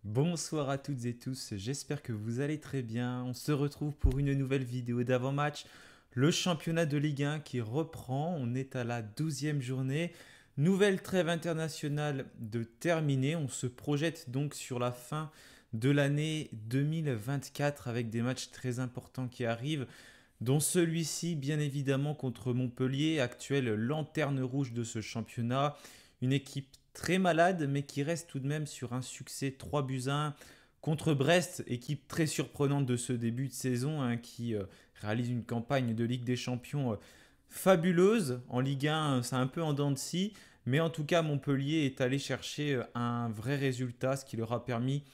Bonsoir à toutes et tous, j'espère que vous allez très bien. On se retrouve pour une nouvelle vidéo d'avant-match. Le championnat de Ligue 1 qui reprend, on est à la 12e journée. Nouvelle trêve internationale de terminer, on se projette donc sur la fin de l'année 2024 avec des matchs très importants qui arrivent, dont celui-ci bien évidemment contre Montpellier, actuelle lanterne rouge de ce championnat. Une équipe très malade, mais qui reste tout de même sur un succès 3 buts à 1 contre Brest, équipe très surprenante de ce début de saison, hein, qui réalise une campagne de Ligue des Champions fabuleuse. En Ligue 1, c'est un peu en dents de scie, mais en tout cas, Montpellier est allé chercher un vrai résultat, ce qui leur a permis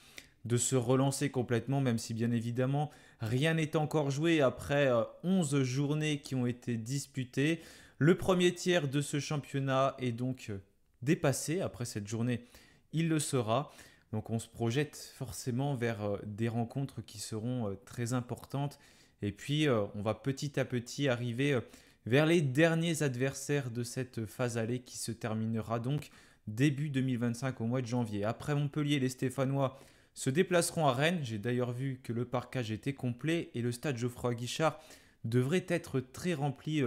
de se relancer complètement, même si bien évidemment rien n'est encore joué après 11 journées qui ont été disputées. Le premier tiers de ce championnat est donc dépassé après cette journée, il le sera. Donc on se projette forcément vers des rencontres qui seront très importantes. Et puis on va petit à petit arriver vers les derniers adversaires de cette phase allée qui se terminera donc début 2025 au mois de janvier. Après Montpellier, les Stéphanois se déplaceront à Rennes. J'ai d'ailleurs vu que le parquage était complet et le stade Geoffroy Guichard devrait être très rempli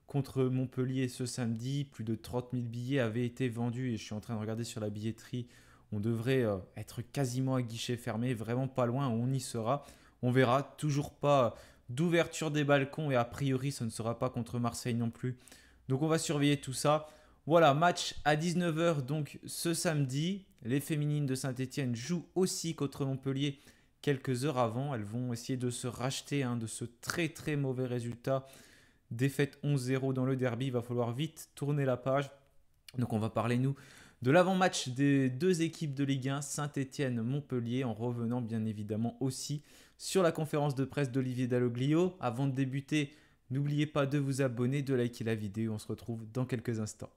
contre Montpellier ce samedi. Plus de 30 000 billets avaient été vendus et je suis en train de regarder sur la billetterie. On devrait être quasiment à guichet fermé, vraiment pas loin, on y sera. On verra, toujours pas d'ouverture des balcons et a priori ce ne sera pas contre Marseille non plus. Donc on va surveiller tout ça. Voilà, match à 19 h donc ce samedi. Les féminines de Saint-Etienne jouent aussi contre Montpellier quelques heures avant. Elles vont essayer de se racheter de ce très très mauvais résultat. Défaite 11-0 dans le derby, il va falloir vite tourner la page. Donc on va parler nous de l'avant-match des deux équipes de Ligue 1, Saint-Etienne-Montpellier, en revenant bien évidemment aussi sur la conférence de presse d'Olivier Dalloglio. Avant de débuter, n'oubliez pas de vous abonner, de liker la vidéo. On se retrouve dans quelques instants.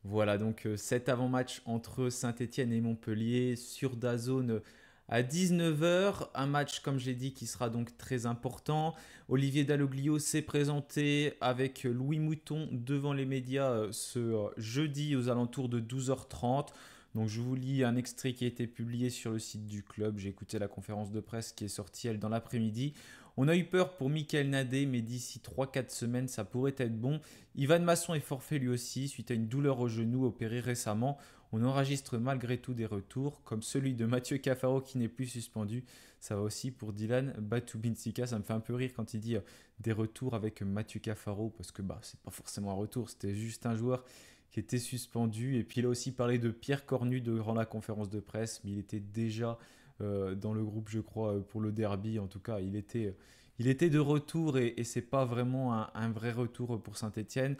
Voilà donc cet avant-match entre Saint-Etienne et Montpellier sur DAZN à 19 h. Un match, comme j'ai dit, qui sera donc très important. Olivier Dalloglio s'est présenté avec Louis Mouton devant les médias ce jeudi aux alentours de 12 h 30. Donc je vous lis un extrait qui a été publié sur le site du club. J'ai écouté la conférence de presse qui est sortie, elle, dans l'après-midi. On a eu peur pour Michael Nadé, mais d'ici 3-4 semaines, ça pourrait être bon. Ivan Masson est forfait lui aussi, suite à une douleur au genou opérée récemment. On enregistre malgré tout des retours, comme celui de Mathieu Cafaro qui n'est plus suspendu. Ça va aussi pour Dylan Batubinsika. Ça me fait un peu rire quand il dit des retours avec Mathieu Cafaro, parce que c'est pas forcément un retour, c'était juste un joueur qui était suspendu. Et puis il a aussi parlé de Pierre Cornu durant la conférence de presse, mais il était déjà dans le groupe, je crois, pour le derby. En tout cas, il était de retour et c'est pas vraiment un vrai retour pour Saint-Etienne.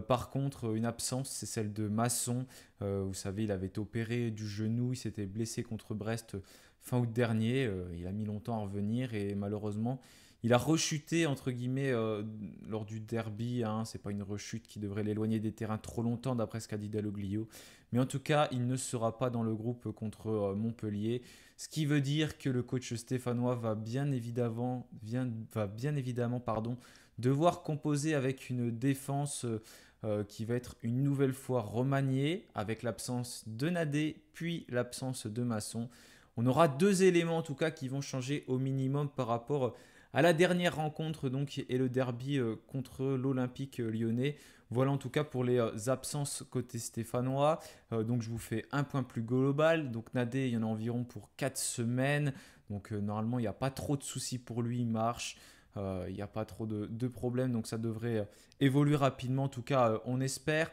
Par contre, une absence, c'est celle de Masson. Vous savez, il avait été opéré du genou, il s'était blessé contre Brest fin août dernier. Il a mis longtemps à revenir et malheureusement, il a rechuté entre guillemets lors du derby. C'est pas une rechute qui devrait l'éloigner des terrains trop longtemps d'après ce qu'a dit Dalloglio. Mais en tout cas, il ne sera pas dans le groupe contre Montpellier. Ce qui veut dire que le coach stéphanois va bien évidemment, devoir composer avec une défense qui va être une nouvelle fois remaniée avec l'absence de Nadé puis l'absence de Masson. On aura deux éléments en tout cas qui vont changer au minimum par rapport à la dernière rencontre donc et le derby contre l'Olympique lyonnais. Voilà en tout cas pour les absences côté stéphanois. Donc je vous fais un point plus global. Donc Nadé, il y en a environ pour 4 semaines. Donc normalement, il n'y a pas trop de soucis pour lui, il marche. Il n'y a pas trop de problèmes, donc ça devrait évoluer rapidement. En tout cas, on espère.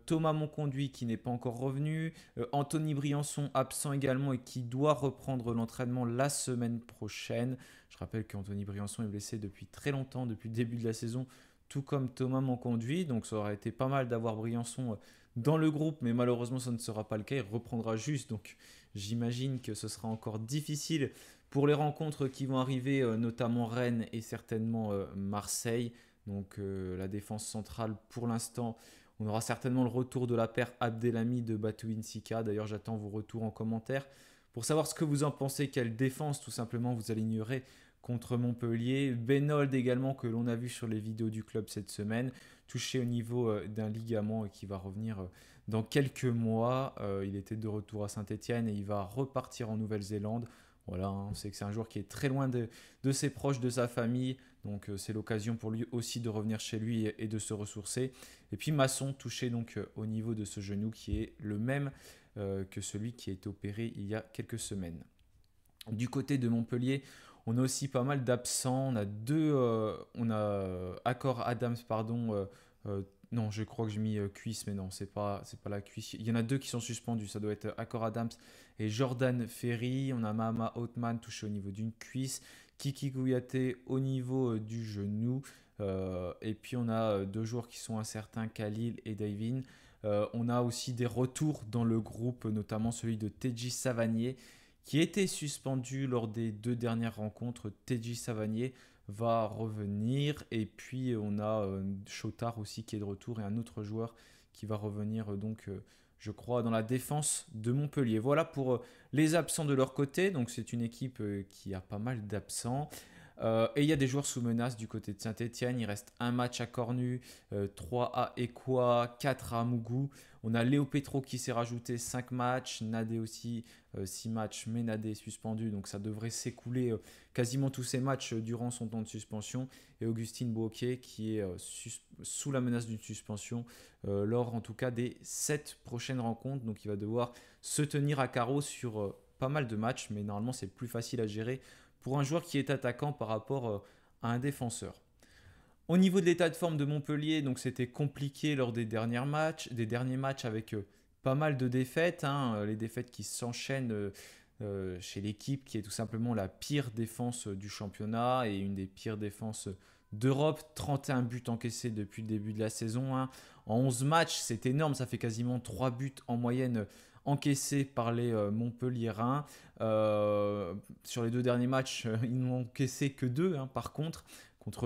Thomas Monconduit qui n'est pas encore revenu. Anthony Briançon absent également et qui doit reprendre l'entraînement la semaine prochaine. Je rappelle qu'Anthony Briançon est blessé depuis très longtemps, depuis le début de la saison, tout comme Thomas Monconduit. Donc ça aurait été pas mal d'avoir Briançon dans le groupe, mais malheureusement ça ne sera pas le cas. Il reprendra juste, donc j'imagine que ce sera encore difficile pour les rencontres qui vont arriver, notamment Rennes et certainement Marseille. Donc la défense centrale pour l'instant, on aura certainement le retour de la paire Abdelhamid de Batuin Sika. D'ailleurs j'attends vos retours en commentaire Pour savoir ce que vous en pensez, quelle défense tout simplement vous alignerez contre Montpellier. Benold également, que l'on a vu sur les vidéos du club cette semaine, touché au niveau d'un ligament et qui va revenir dans quelques mois. Il était de retour à Saint-Etienne et il va repartir en Nouvelle-Zélande. Voilà, on sait que c'est un joueur qui est très loin de ses proches, de sa famille. Donc c'est l'occasion pour lui aussi de revenir chez lui et de se ressourcer. Et puis Masson touché donc au niveau de ce genou qui est le même que celui qui a été opéré il y a quelques semaines. Du côté de Montpellier, on a aussi pas mal d'absents. On a Accor Adams, pardon. Non, je crois que j'ai mis cuisse, mais non, c'est pas la cuisse. Il y en a 2 qui sont suspendus. Ça doit être Accor Adams et Jordan Ferry. On a Mahama Othman touché au niveau d'une cuisse. Kiki Kouyaté au niveau du genou. Et puis on a 2 joueurs qui sont incertains, Khalil et Davin. On a aussi des retours dans le groupe, notamment celui de Teji Savanier, qui était suspendu lors des 2 dernières rencontres. Teji Savanier va revenir. Et puis on a Chotard aussi qui est de retour et un autre joueur qui va revenir je crois dans la défense de Montpellier. Voilà pour les absents de leur côté. Donc c'est une équipe qui a pas mal d'absents. Et il y a des joueurs sous menace du côté de Saint-Etienne. Il reste un match à Cornu, 3 à Écoua, 4 à Mougou. On a Léo Petro qui s'est rajouté 5 matchs, Nadé aussi 6 matchs, mais Nadé est suspendu. Donc ça devrait s'écouler quasiment tous ces matchs durant son temps de suspension. Et Augustine Bouquet qui est sous la menace d'une suspension lors en tout cas des 7 prochaines rencontres. Donc il va devoir se tenir à carreau sur pas mal de matchs, mais normalement c'est plus facile à gérer pour un joueur qui est attaquant par rapport à un défenseur. Au niveau de l'état de forme de Montpellier, donc c'était compliqué lors des derniers matchs avec pas mal de défaites, les défaites qui s'enchaînent chez l'équipe qui est tout simplement la pire défense du championnat et une des pires défenses d'Europe. 31 buts encaissés depuis le début de la saison. En 11 matchs, c'est énorme, ça fait quasiment 3 buts en moyenne encaissés par les Montpelliérains. Sur les 2 derniers matchs, ils n'ont encaissé que 2 par contre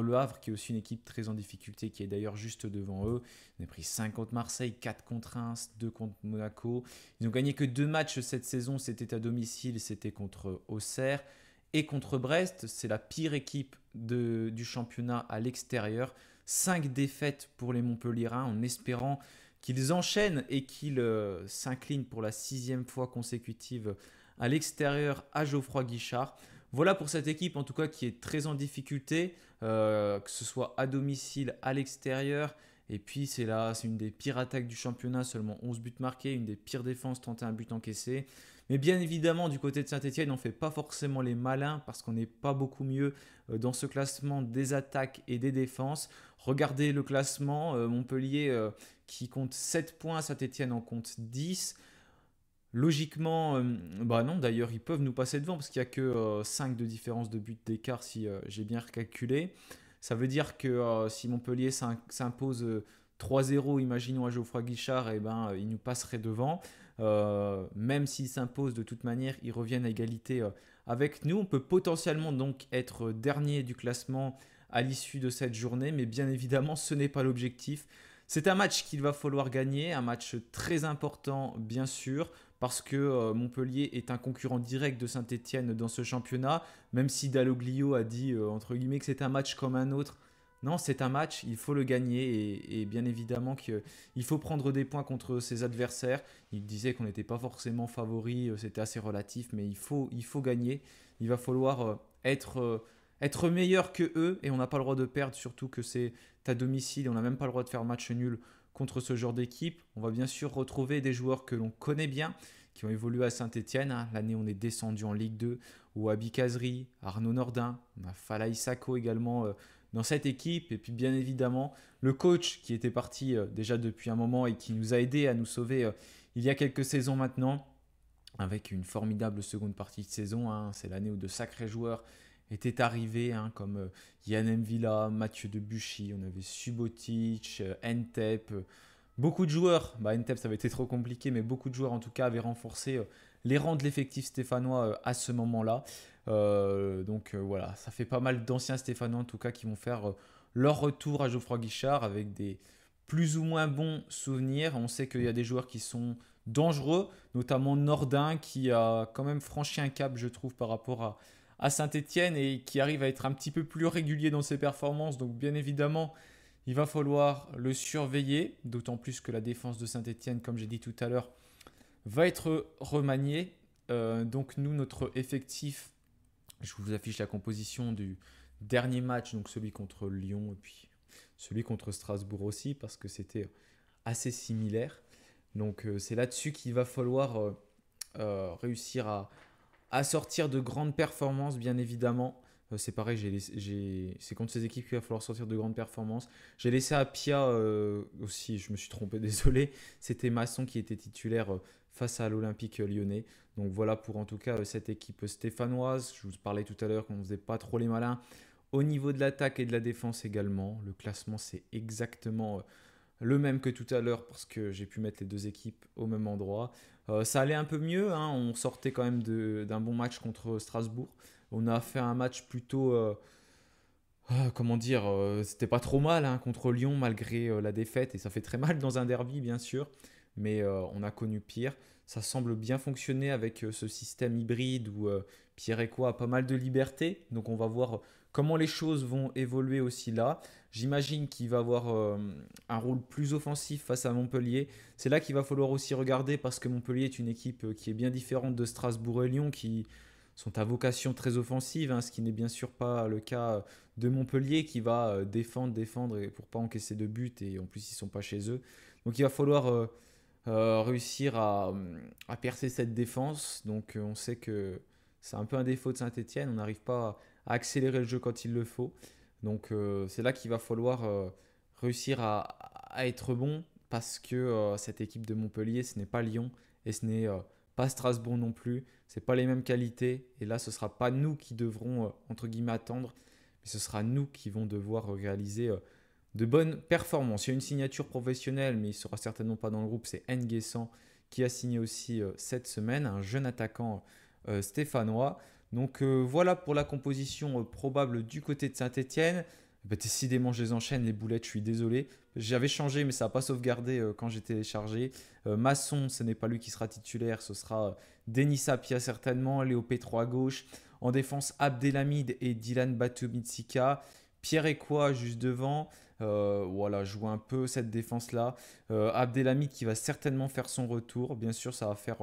le Havre qui est aussi une équipe très en difficulté qui est d'ailleurs juste devant eux. Ils ont pris 5 contre Marseille, 4 contre Reims, 2 contre Monaco. Ils n'ont gagné que 2 matchs cette saison, c'était à domicile, c'était contre Auxerre et contre Brest. C'est la pire équipe du championnat à l'extérieur. 5 défaites pour les Montpelliérains en espérant qu'ils enchaînent et qu'ils s'inclinent pour la 6e fois consécutive à l'extérieur à Geoffroy Guichard. Voilà pour cette équipe en tout cas qui est très en difficulté, que ce soit à domicile, à l'extérieur. Et puis c'est une des pires attaques du championnat, seulement 11 buts marqués, une des pires défenses, 31 buts encaissés. Mais bien évidemment, du côté de Saint-Etienne, on ne fait pas forcément les malins parce qu'on n'est pas beaucoup mieux dans ce classement des attaques et des défenses. Regardez le classement, Montpellier qui compte 7 points, Saint-Etienne en compte 10. Logiquement, non, d'ailleurs, ils peuvent nous passer devant parce qu'il n'y a que 5 de différence de but d'écart si j'ai bien recalculé. Ça veut dire que si Montpellier s'impose 3-0, imaginons à Geoffroy Guichard, il nous passerait devant. Même s'ils s'imposent de toute manière, ils reviennent à égalité avec nous. On peut potentiellement donc être dernier du classement à l'issue de cette journée, mais bien évidemment, ce n'est pas l'objectif. C'est un match qu'il va falloir gagner, un match très important bien sûr, parce que Montpellier est un concurrent direct de Saint-Etienne dans ce championnat, même si Dalloglio a dit entre guillemets que c'est un match comme un autre. Non, c'est un match, il faut le gagner et bien évidemment qu'il faut prendre des points contre ses adversaires. Il disait qu'on n'était pas forcément favori, c'était assez relatif, mais il faut gagner. Il va falloir être meilleur que eux et on n'a pas le droit de perdre, surtout que c'est à domicile et on n'a même pas le droit de faire match nul contre ce genre d'équipe. On va bien sûr retrouver des joueurs que l'on connaît bien, qui ont évolué à Saint-Etienne. L'année où on est descendu en Ligue 2, ou Abi Kazri, Arnaud Nordin, on a Falaï Sako également dans cette équipe. Et puis bien évidemment, le coach qui était parti déjà depuis un moment et qui nous a aidé à nous sauver il y a quelques saisons maintenant, avec une formidable seconde partie de saison. C'est l'année où de sacrés joueurs étaient arrivés, comme Yann Mvila, Mathieu Debuchy, on avait Subotic, Ntep, beaucoup de joueurs. Ntep ça avait été trop compliqué, mais beaucoup de joueurs en tout cas avaient renforcé les rangs de l'effectif stéphanois à ce moment-là. Voilà, ça fait pas mal d'anciens stéphanois en tout cas qui vont faire leur retour à Geoffroy Guichard avec des plus ou moins bons souvenirs. On sait qu'il y a des joueurs qui sont dangereux, notamment Nordin qui a quand même franchi un cap, je trouve, par rapport à Saint-Étienne et qui arrive à être un petit peu plus régulier dans ses performances. Donc bien évidemment, il va falloir le surveiller, d'autant plus que la défense de Saint-Étienne, comme j'ai dit tout à l'heure, va être remaniée. Donc nous, notre effectif, je vous affiche la composition du dernier match, donc celui contre Lyon et puis celui contre Strasbourg aussi, parce que c'était assez similaire. Donc c'est là-dessus qu'il va falloir réussir à sortir de grandes performances, bien évidemment. C'est pareil, c'est contre ces équipes qu'il va falloir sortir de grandes performances. J'ai laissé à Pia aussi, je me suis trompé, désolé. C'était Masson qui était titulaire face à l'Olympique lyonnais. Donc voilà pour en tout cas cette équipe stéphanoise. Je vous parlais tout à l'heure qu'on ne faisait pas trop les malins. Au niveau de l'attaque et de la défense également, le classement c'est exactement le même que tout à l'heure parce que j'ai pu mettre les deux équipes au même endroit. Ça allait un peu mieux, hein. On sortait quand même d'un bon match contre Strasbourg. On a fait un match plutôt, comment dire, c'était pas trop mal hein, contre Lyon malgré la défaite et ça fait très mal dans un derby bien sûr, mais on a connu pire. Ça semble bien fonctionner avec ce système hybride où Pierre Ecoua a pas mal de liberté, donc on va voir comment les choses vont évoluer aussi là. J'imagine qu'il va avoir un rôle plus offensif face à Montpellier. C'est là qu'il va falloir aussi regarder parce que Montpellier est une équipe qui est bien différente de Strasbourg et Lyon qui sont à vocation très offensive, hein, ce qui n'est bien sûr pas le cas de Montpellier qui va défendre et pour pas encaisser de buts et en plus ils sont pas chez eux. Donc il va falloir réussir à percer cette défense. Donc on sait que c'est un peu un défaut de Saint-Étienne, on n'arrive pas à accélérer le jeu quand il le faut. Donc c'est là qu'il va falloir réussir à être bon parce que cette équipe de Montpellier, ce n'est pas Lyon et ce n'est pas Strasbourg non plus. Ce n'est pas les mêmes qualités. Et là, ce ne sera pas nous qui devrons, entre guillemets, attendre, mais ce sera nous qui vont devoir réaliser de bonnes performances. Il y a une signature professionnelle, mais il ne sera certainement pas dans le groupe. C'est N'Guessan qui a signé aussi cette semaine, un jeune attaquant stéphanois. Donc voilà pour la composition probable du côté de Saint-Étienne. Décidément, je les enchaîne, les boulettes, je suis désolé. J'avais changé, mais ça n'a pas sauvegardé quand j'ai téléchargé. Masson, ce n'est pas lui qui sera titulaire, ce sera Denis Sapia certainement, Léo Petro à gauche. En défense, Abdelhamid et Dylan Batumitsika. Pierre Ecoua juste devant. Voilà, je vois un peu cette défense-là. Abdelhamid qui va certainement faire son retour. Bien sûr, ça va faire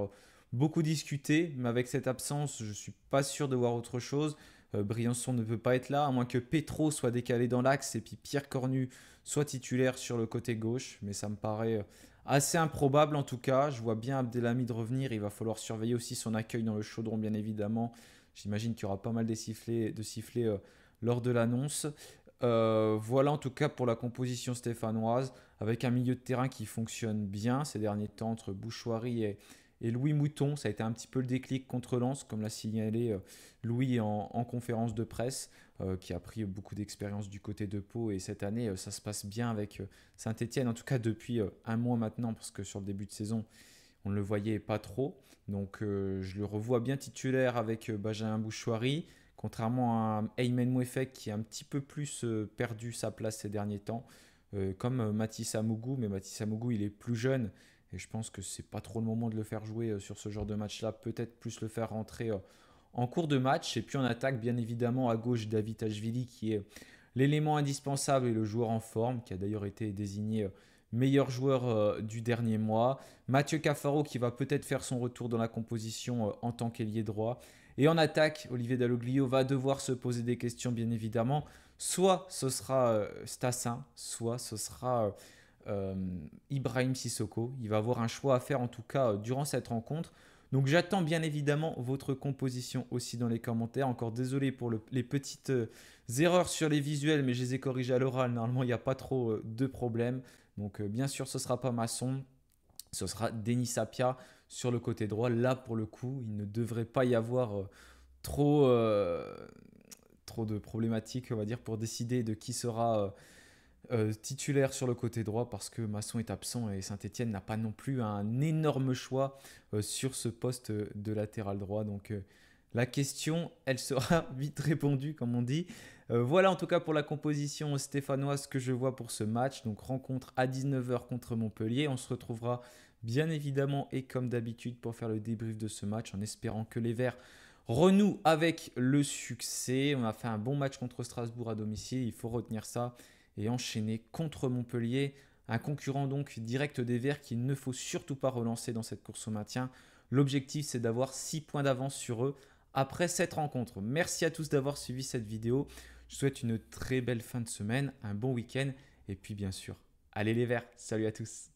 beaucoup discuter, mais avec cette absence, je ne suis pas sûr de voir autre chose. Briançon ne peut pas être là, à moins que Petro soit décalé dans l'axe et puis Pierre Cornu soit titulaire sur le côté gauche. Mais ça me paraît assez improbable en tout cas. Je vois bien Abdelhamid revenir. Il va falloir surveiller aussi son accueil dans le chaudron, bien évidemment. J'imagine qu'il y aura pas mal de sifflets lors de l'annonce. Voilà en tout cas pour la composition stéphanoise, avec un milieu de terrain qui fonctionne bien ces derniers temps entre Bouchoirie et Louis Mouton. Ça a été un petit peu le déclic contre Lens, comme l'a signalé Louis en conférence de presse, qui a pris beaucoup d'expérience du côté de Pau. Et cette année, ça se passe bien avec Saint-Étienne, en tout cas depuis un mois maintenant, parce que sur le début de saison, on ne le voyait pas trop. Donc je le revois bien titulaire avec Benjamin Bouchoirie, contrairement à Aymen Mouefek qui a un petit peu plus perdu sa place ces derniers temps, comme Mathis Amougou. Mais Mathis Amougou, il est plus jeune et je pense que c'est pas trop le moment de le faire jouer sur ce genre de match-là. Peut-être plus le faire rentrer en cours de match. Et puis on attaque bien évidemment à gauche David Ashvili qui est l'élément indispensable et le joueur en forme, qui a d'ailleurs été désigné meilleur joueur du dernier mois. Mathieu Cafaro qui va peut-être faire son retour dans la composition en tant qu'ailier droit. Et en attaque, Olivier Dalloglio va devoir se poser des questions bien évidemment. Soit ce sera Stassin, soit ce sera Ibrahim Sissoko. Il va avoir un choix à faire en tout cas durant cette rencontre. Donc j'attends bien évidemment votre composition aussi dans les commentaires. Encore désolé pour les petites erreurs sur les visuels, mais je les ai corrigées à l'oral. Normalement, il n'y a pas trop de problème. Donc bien sûr, ce ne sera pas Masson, ce sera Denis Sapia sur le côté droit. Là, pour le coup, il ne devrait pas y avoir trop de problématiques, on va dire, pour décider de qui sera titulaire sur le côté droit parce que Masson est absent et Saint-Étienne n'a pas non plus un énorme choix sur ce poste de latéral droit. Donc la question, elle sera vite répondue, comme on dit. Voilà en tout cas pour la composition stéphanoise que je vois pour ce match. Donc rencontre à 19 h contre Montpellier. On se retrouvera bien évidemment et comme d'habitude pour faire le débrief de ce match en espérant que les Verts renouent avec le succès. On a fait un bon match contre Strasbourg à domicile, il faut retenir ça. Et enchaîner contre Montpellier, un concurrent donc direct des Verts qu'il ne faut surtout pas relancer dans cette course au maintien. L'objectif, c'est d'avoir 6 points d'avance sur eux après cette rencontre. Merci à tous d'avoir suivi cette vidéo. Je vous souhaite une très belle fin de semaine, un bon week-end et puis bien sûr, allez les Verts. Salut à tous.